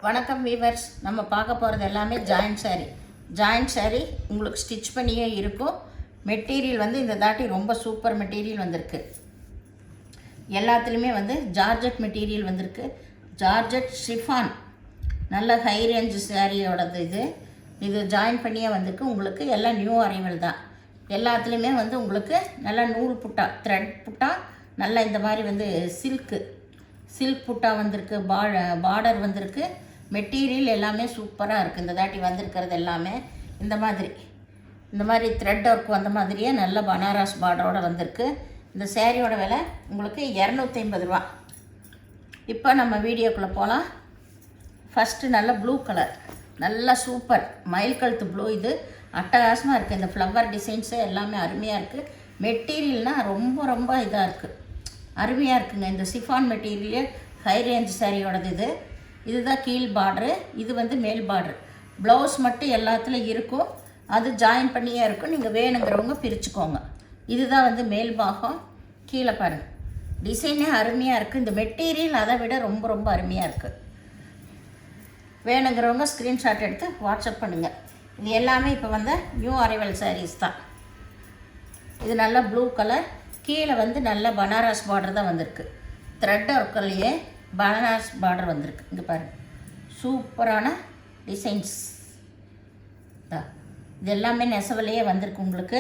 வணக்கம் வீவர்ஸ். நம்ம பார்க்க போகிறது எல்லாமே ஜாயிண்ட் சாரீ உங்களுக்கு ஸ்டிச் பண்ணியே இருக்கும். மெட்டீரியல் வந்து இந்த தாட்டி ரொம்ப சூப்பர் மெட்டீரியல் வந்திருக்கு. எல்லாத்துலேயுமே வந்து ஜார்ஜெட் மெட்டீரியல் வந்திருக்கு. ஜார்ஜெட் ஷிஃபான் நல்ல ஹை ரேஞ்ச் சாரியோடது. இது ஜாயின் பண்ணியே வந்திருக்கு. உங்களுக்கு எல்லாம் நியூ அரைவல் தான். எல்லாத்துலேயுமே வந்து உங்களுக்கு நல்லா நூல் புட்டா, த்ரெட் புட்டா, நல்லா இந்த மாதிரி வந்து சில்க் புட்டா வந்திருக்கு. பார்டர் வந்திருக்கு. மெட்டீரியல் எல்லாமே சூப்பராக இருக்குது. இந்த தாட்டி வந்திருக்கிறது எல்லாமே இந்த மாதிரி த்ரெட் ஒர்க் வந்த மாதிரியே நல்ல பனாரஸ் பார்டரோடு வந்திருக்கு. இந்த சேரீயோட விலை உங்களுக்கு 250 ரூபா. இப்போ நம்ம வீடியோக்குள்ளே போகலாம். ஃபஸ்ட்டு நல்ல ப்ளூ கலர், நல்ல சூப்பர் மயில் கழுத்து ப்ளூ. இது அட்டகாசமாக இருக்குது. இந்த ஃப்ளவர் டிசைன்ஸு எல்லாமே அருமையாக இருக்குது. மெட்டீரியல்னால் ரொம்ப இதாக இருக்குது, அருமையாக இருக்குங்க. இந்த சிஃபான் மெட்டீரியல் ஹை ரேஞ்ச் சாரியோடது. இதுதான் கீழ் பார்ட்ரு, இது வந்து மேல் பார்ட்ரு. ப்ளவுஸ் மட்டும் எல்லாத்துலேயும் இருக்கும், அது ஜாயின் பண்ணியே இருக்கும். நீங்கள் வேணுங்கிறவங்க பிரிச்சுக்கோங்க. இதுதான் வந்து மேல் பாகம். கீழே பாருங்கள், டிசைனே அருமையாக இருக்குது. இந்த மெட்டீரியல் அதை விட ரொம்ப அருமையாக இருக்குது. வேணுங்கிறவங்க ஸ்க்ரீன்ஷாட் எடுத்து வாட்ஸ்அப் பண்ணுங்கள். இது எல்லாமே இப்போ வந்து நியூ அரைவல் சாரீஸ் தான். இது நல்லா ப்ளூ கலர். கீழே வந்து நல்ல பனாரஸ் பார்டர் தான் வந்திருக்கு. த்ரெட் ஒர்க்லேயே பனாரஸ் பார்டர் வந்திருக்கு. இங்கே பாருங்கள், சூப்பரான டிசைன்ஸ் தான். இது எல்லாமே நெசவுலையே வந்திருக்கு உங்களுக்கு.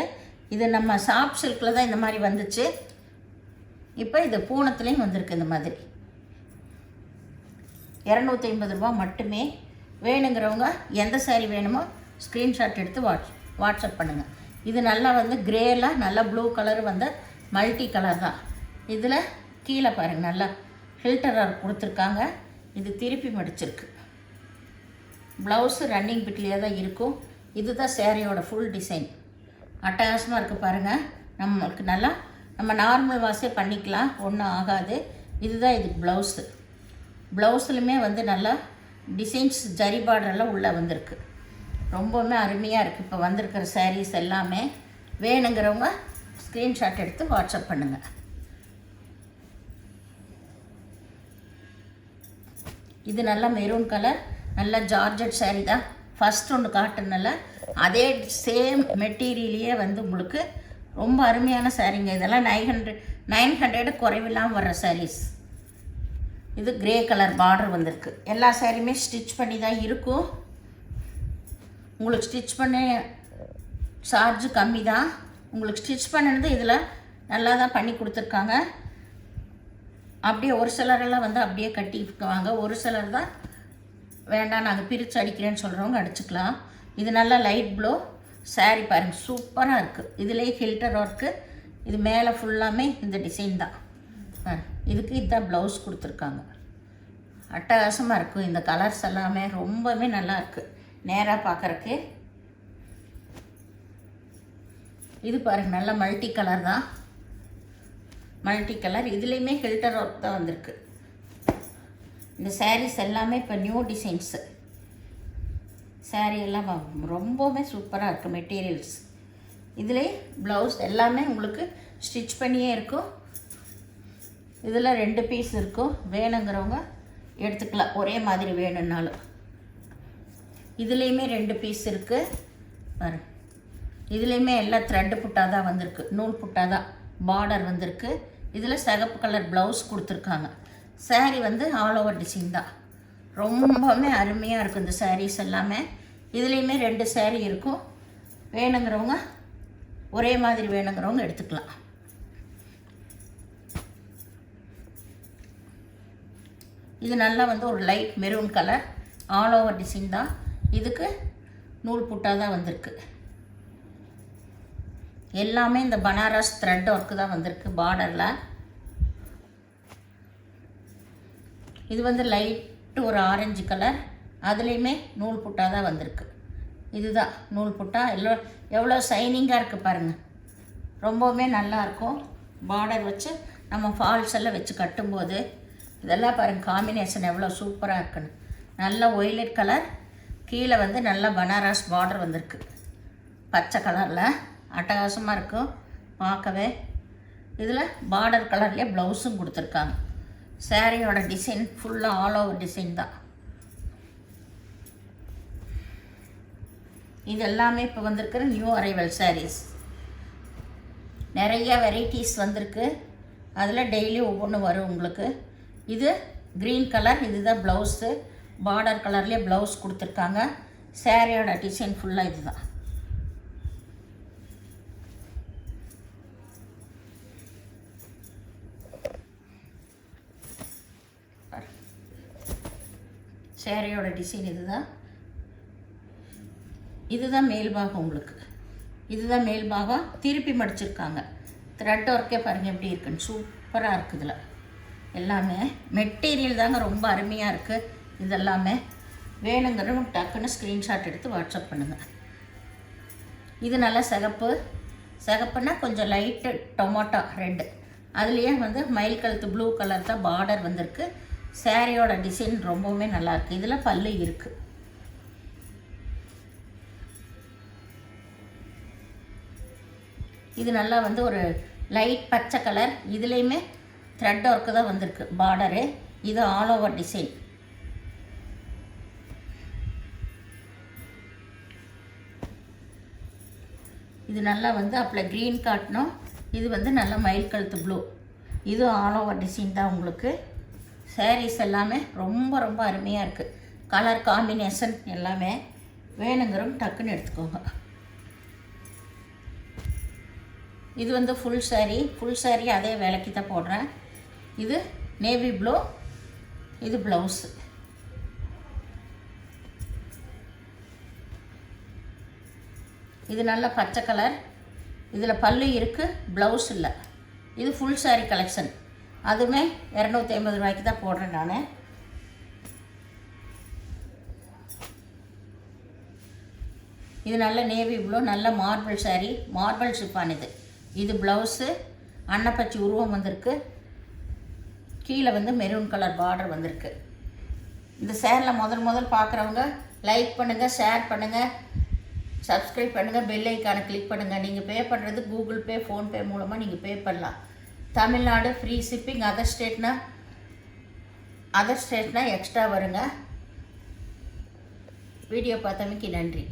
இது நம்ம சாஃப்ட் சில்கில் தான் இந்த மாதிரி வந்துச்சு. இப்போ இது பூனத்துலேயும் வந்திருக்கு. இந்த மாதிரி 250 ரூபா மட்டுமே. வேணுங்கிறவங்க எந்த சாரீ வேணுமோ ஸ்க்ரீன்ஷாட் எடுத்து வாட்ஸ்அப் பண்ணுங்கள். இது நல்லா வந்து கிரேலாம் நல்லா ப்ளூ கலர் வந்து மல்டி கலர் தான். இதில் கீழே பாருங்கள், நல்லா ஃபில்டர் கொடுத்துருக்காங்க. இது திருப்பி மடிச்சிருக்கு. ப்ளவுஸு ரன்னிங் பிட்லேயே தான் இருக்கும். இதுதான் சேரீயோட ஃபுல் டிசைன். அட்டகாசமாக இருக்குது பாருங்கள். நம்மளுக்கு நல்லா நம்ம நார்மல் வாஷே பண்ணிக்கலாம், ஒன்றும் ஆகாது. இதுதான் இதுக்கு ப்ளவுஸ்லையுமே வந்து நல்லா டிசைன்ஸ் ஜரி பார்டரெல்லாம் உள்ளே வந்திருக்கு. ரொம்பவுமே அருமையாக இருக்குது. இப்போ வந்திருக்கிற சாரீஸ் எல்லாமே வேணுங்கிறவங்க ஸ்க்ரீன்ஷாட் எடுத்து வாட்ஸ்அப் பண்ணுங்கள். இது நல்லா மெரூன் கலர், நல்ல ஜார்ஜெட் சாரீ தான். ஃபஸ்ட் ஒன்று காட்டுனால அதே சேம் மெட்டீரியலையே வந்து உங்களுக்கு ரொம்ப அருமையான சாரீங்க. இதெல்லாம் 900 குறைவில்லாமல் வர்ற சாரீஸ். இது கிரே கலர் பார்டர் வந்திருக்கு. எல்லா சாரியுமே ஸ்டிச் பண்ணி தான் இருக்கும். உங்களுக்கு ஸ்டிச் பண்ண சார்ஜ் கம்மி தான். உங்களுக்கு ஸ்டிச் பண்ணினது இதில் நல்லா தான் பண்ணி கொடுத்துருக்காங்க. அப்படியே ஒரு சிலரெல்லாம் வந்து அப்படியே கட்டிக்குவாங்க. ஒரு சிலர் தான் வேண்டாம் நாங்கள் பிரித்து அடிக்கிறேன்னு சொல்கிறவங்க அடிச்சுக்கலாம். இது நல்லா லைட் ப்ளூ சாரீ பாருங்கள், சூப்பராக இருக்குது. இதுலேயே ஃபில்டர் ஒர்க்கு. இது மேலே ஃபுல்லாமே இந்த டிசைன் தான். இதுக்கு இதுதான் ப்ளவுஸ் கொடுத்துருக்காங்க. அட்டகாசமாக இருக்கும். இந்த கலர்ஸ் எல்லாமே ரொம்பவே நல்லா இருக்குது நேராக பார்க்குறக்கு. இது பாருங்கள், நல்ல மல்டி கலர் தான். மல்டி கலர் இதுலேயுமே ஃபில்டர் ஒர்க் தான் வந்திருக்கு. இந்த சாரீஸ் எல்லாமே இப்போ நியூ டிசைன்ஸு. சாரீ எல்லாம் ரொம்பவுமே சூப்பராக இருக்குது மெட்டீரியல்ஸ். இதிலே ப்ளவுஸ் எல்லாமே உங்களுக்கு ஸ்டிச் பண்ணியே இருக்கும். இதில் 2 பீஸ் இருக்கும். வேணுங்கிறவங்க எடுத்துக்கலாம், ஒரே மாதிரி வேணும்னாலும். இதுலேயுமே 2 பீஸ் இருக்குது பாருங்க. இதுலேயுமே எல்லாம் த்ரெட்டு புட்டா தான் வந்திருக்கு, நூல் புட்டா தான் பார்டர் வந்திருக்கு. இதில் சிகப்பு கலர் ப்ளவுஸ் கொடுத்துருக்காங்க. சாரீ வந்து ஆல் ஓவர் டிசைன் தான். ரொம்பவுமே அருமையாக இருக்கும் இந்த சாரீஸ் எல்லாமே. இதுலேயுமே 2 சாரீ இருக்கும். வேணுங்கிறவங்க ஒரே மாதிரி வேணுங்கிறவங்க எடுத்துக்கலாம். இது நல்லா வந்து ஒரு light maroon colour all over design தான். இதுக்கு நூல் புட்டா தான் வந்திருக்கு. எல்லாமே இந்த பனாரஸ் த்ரெட் ஒர்க்கு தான் வந்திருக்கு பார்டரில். இது வந்து லைட்டு ஒரு ஆரஞ்சு கலர், அதுலேயுமே நூல் புட்டா தான் வந்திருக்கு. இதுதான் நூல் புட்டா. எவ்வளோ ஷைனிங்காக இருக்குது பாருங்கள். ரொம்பவுமே நல்லாயிருக்கும். பார்டர் வச்சு நம்ம ஃபால்ஸ் எல்லாம் வச்சு கட்டும்போது இதெல்லாம் பாருங்கள், காம்பினேஷன் எவ்வளோ சூப்பராக இருக்குன்னு. நல்ல ஒய்லட் கலர், கீழே வந்து நல்ல பனாரஸ் பார்டர் வந்திருக்கு பச்சை கலரில். அட்டகாசமாக இருக்கும் பார்க்கவே. இதில் பார்டர் கலர்லேயே ப்ளவுஸும் கொடுத்துருக்காங்க. சாரியோட டிசைன் ஃபுல்லாக ஆல் ஓவர் டிசைன் தான். இது எல்லாமே இப்போ வந்திருக்கிற நியூ அரைவல் sarees. நிறைய வெரைட்டிஸ் வந்திருக்கு. அதில் டெய்லி ஒவ்வொன்று வரும் உங்களுக்கு. இது க்ரீன் கலர், இதுதான் ப்ளவுஸு. பார்டர் கலர்லேயே ப்ளவுஸ் கொடுத்துருக்காங்க. சாரியோட டிசைன் ஃபுல்லாக இதுதான். சாரியோட டிசைன் இதுதான். இதுதான் மேல் பாகம் உங்களுக்கு. இதுதான் மேல் பாகம். திருப்பி மடிச்சிருக்காங்க. த்ரெட் ஒர்க்கே பாருங்கள் எப்படி இருக்குன்னு. சூப்பராக இருக்குது. இதில் எல்லாமே மெட்டீரியல் தாங்க ரொம்ப அருமையாக இருக்குது. இதெல்லாமே வேணுங்கிறவங்க டக்குன்னு ஸ்க்ரீன்ஷாட் எடுத்து வாட்ஸ்அப் பண்ணுங்கள். இது நல்லா சிகப்புன்னா கொஞ்சம் லைட்டு டொமேட்டோ ரெட்டு. அதுலேயே வந்து மயில் கழுத்து ப்ளூ கலர் தான் பார்டர் வந்திருக்கு. சாரியோட டிசைன் ரொம்பவுமே நல்லாயிருக்கு. இதில் பல்லு இருக்குது. இது நல்லா வந்து ஒரு லைட் பச்சை கலர். இதுலேயுமே த்ரெட் ஒர்க்கு தான் வந்திருக்கு பார்டரு. இது ஆல் ஓவர் டிசைன். இது நல்லா வந்து அப்பள க்ரீன் காட்டணும். இது வந்து நல்லா மயில் கழுத்து ப்ளூ. இது ஆல் ஓவர் டிசைன் தான் உங்களுக்கு. சாரீஸ் எல்லாமே ரொம்ப ரொம்ப அருமையாக இருக்குது. கலர் காம்பினேஷன் எல்லாமே வேணுங்கிறவங்க டக்குன்னு எடுத்துக்கோங்க. இது வந்து ஃபுல் சாரீ அதே வேலைக்கு தான் போடுறேன். இது நேவி ப்ளூ, இது ப்ளவுஸு. இது நல்ல பச்சை கலர். இதில் பல்லு இருக்குது, ப்ளவுஸ் இல்லை. இது ஃபுல் சாரீ கலெக்ஷன். அதுவுமே 250 ரூபாய்க்கு தான் போடுறேன் நான். இது நல்ல நேவி ப்ளூ, நல்ல மார்பிள் சாரீ, மார்பிள் ஷிஃபான். இது ப்ளவுஸு. அன்னப்பச்சி உருவம் வந்திருக்கு. கீழே வந்து மெரூன் கலர் பார்டர் வந்திருக்கு. இந்த சேரில் முதல் பார்க்குறவங்க லைக் பண்ணுங்கள், ஷேர் பண்ணுங்கள், சப்ஸ்கிரைப் பண்ணுங்கள், பெல் ஐக்கானை கிளிக் பண்ணுங்கள். நீங்கள் பே பண்ணுறது கூகுள் பே, ஃபோன்பே மூலமாக நீங்கள் பே பண்ணலாம். Tamil Nadu free shipping. அதர் ஸ்டேட்னா எக்ஸ்ட்ரா வருங்க. வீடியோ பார்த்தமைக்கு நன்றி.